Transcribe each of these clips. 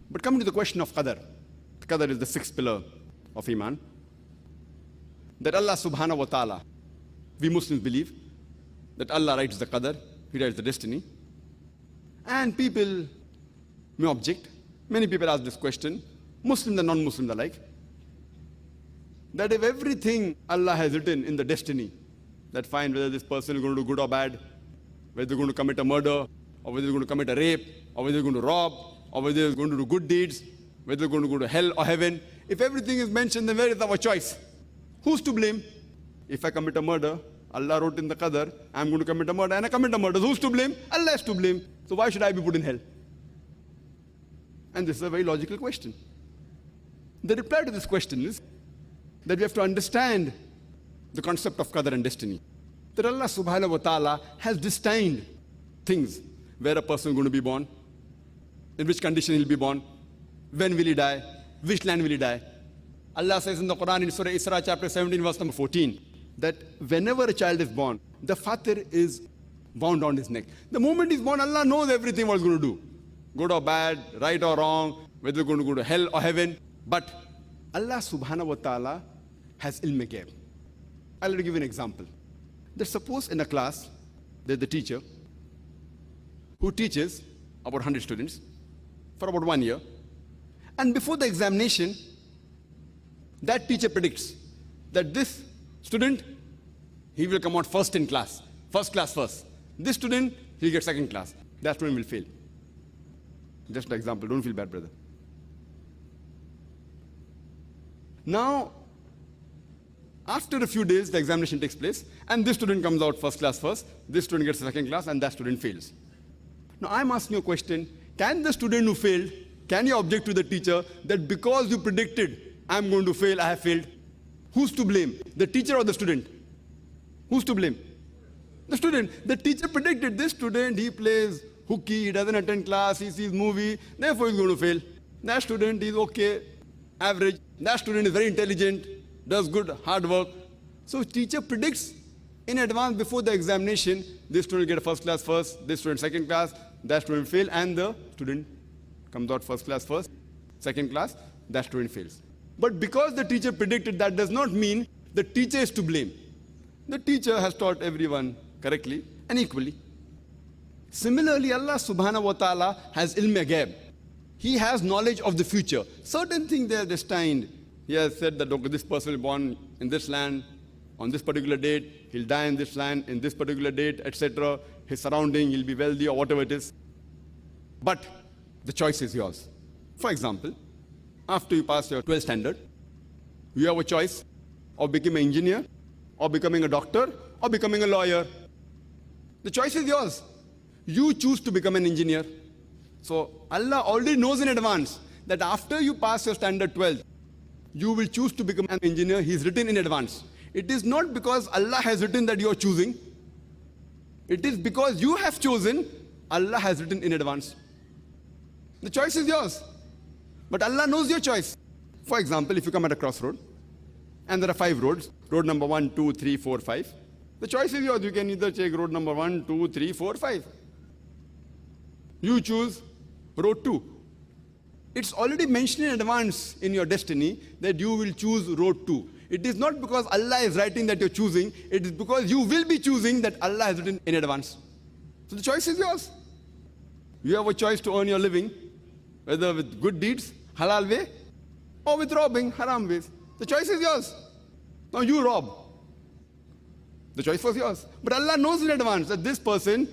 But coming to the question of Qadar. Qadar is the sixth pillar of Iman. That Allah subhanahu wa ta'ala, we Muslims believe that Allah writes the Qadar, He writes the destiny. And people may object. Many people ask this question, Muslims and non-Muslims alike, that if everything Allah has written in the destiny, that fine whether this person is going to do good or bad, whether they're going to commit a murder, or whether they're going to commit a rape, or whether they're going to rob, or whether they're going to do good deeds, whether they're going to go to hell or heaven, if everything is mentioned, then where is our choice? Who's to blame? If I commit a murder, Allah wrote in the Qadar, I'm going to commit a murder, and I commit a murder. Who's to blame? Allah is to blame. So why should I be put in hell? And this is a very logical question. The reply to this question is that we have to understand the concept of Qadar and destiny. That Allah subhanahu wa ta'ala has destined things, where a person is going to be born, in which condition he'll be born, when will he die, which land will he die. Allah says in the Quran in Surah Isra chapter 17 verse number 14 that whenever a child is born, the fatir is bound on his neck. The moment he's born, Allah knows everything what he's going to do. Good or bad, right or wrong, whether he's going to go to hell or heaven. But Allah subhanahu wa ta'ala has ilm ghaib. I'll give you an example. That suppose in a class, there's the teacher who teaches about 100 students for about 1 year. And before the examination, that teacher predicts that this student, he will come out first in class, first class first. This student, he'll get second class. That student will fail. Just an example, don't feel bad, brother. Now, after a few days, the examination takes place, and this student comes out first class first, this student gets second class, and that student fails. Now, I'm asking you a question. Can the student who failed, can you object to the teacher that because you predicted, I'm going to fail, I have failed? Who's to blame? The teacher or the student? Who's to blame? The student. The teacher predicted this student, he plays hooky, he doesn't attend class, he sees movie, therefore he's going to fail. That student is okay, average. That student is very intelligent, does good, hard work. So teacher predicts in advance before the examination, this student will get first class first, this student second class, that student will fail, and the student comes out first class first, second class, that student fails. But because the teacher predicted, that does not mean the teacher is to blame. The teacher has taught everyone correctly and equally. Similarly, Allah subhanahu wa ta'ala has ilm ghaib. He has knowledge of the future. Certain things they are destined. He has said that okay, this person will be born in this land, on this particular date, he'll die in this land, in this particular date, etc. His surrounding, he'll be wealthy or whatever it is. But the choice is yours. For example, after you pass your 12th standard, you have a choice of becoming an engineer, or becoming a doctor, or becoming a lawyer. The choice is yours. You choose to become an engineer. So Allah already knows in advance that after you pass your standard 12, you will choose to become an engineer. He's written in advance. It is not because Allah has written that you are choosing. It is because you have chosen, Allah has written in advance. The choice is yours. But Allah knows your choice. For example, if you come at a crossroad, and there are 5 roads, road number 1, 2, 3, 4, 5. The choice is yours. You can either take road number 1, 2, 3, 4, 5. You choose road 2. It's already mentioned in advance in your destiny that you will choose road 2. It is not because Allah is writing that you're choosing, it is because you will be choosing that Allah has written in advance. So the choice is yours. You have a choice to earn your living, whether with good deeds, halal way, or with robbing, haram ways. The choice is yours. Now you rob. The choice was yours. But Allah knows in advance that this person,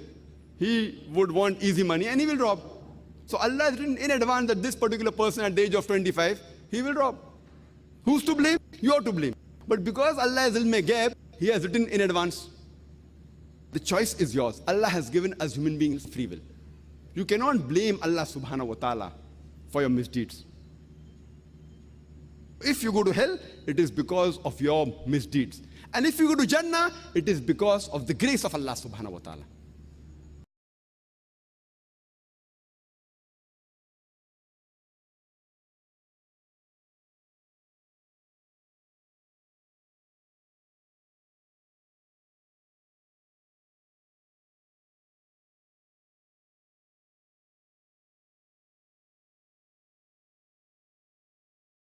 he would want easy money and he will rob. So Allah has written in advance that this particular person at the age of 25, he will rob. Who's to blame? You are to blame. But because Allah has ilm ghaib, He has written in advance. The choice is yours. Allah has given us human beings free will. You cannot blame Allah subhanahu wa ta'ala for your misdeeds. If you go to hell, it is because of your misdeeds. And if you go to Jannah, it is because of the grace of Allah subhanahu wa ta'ala.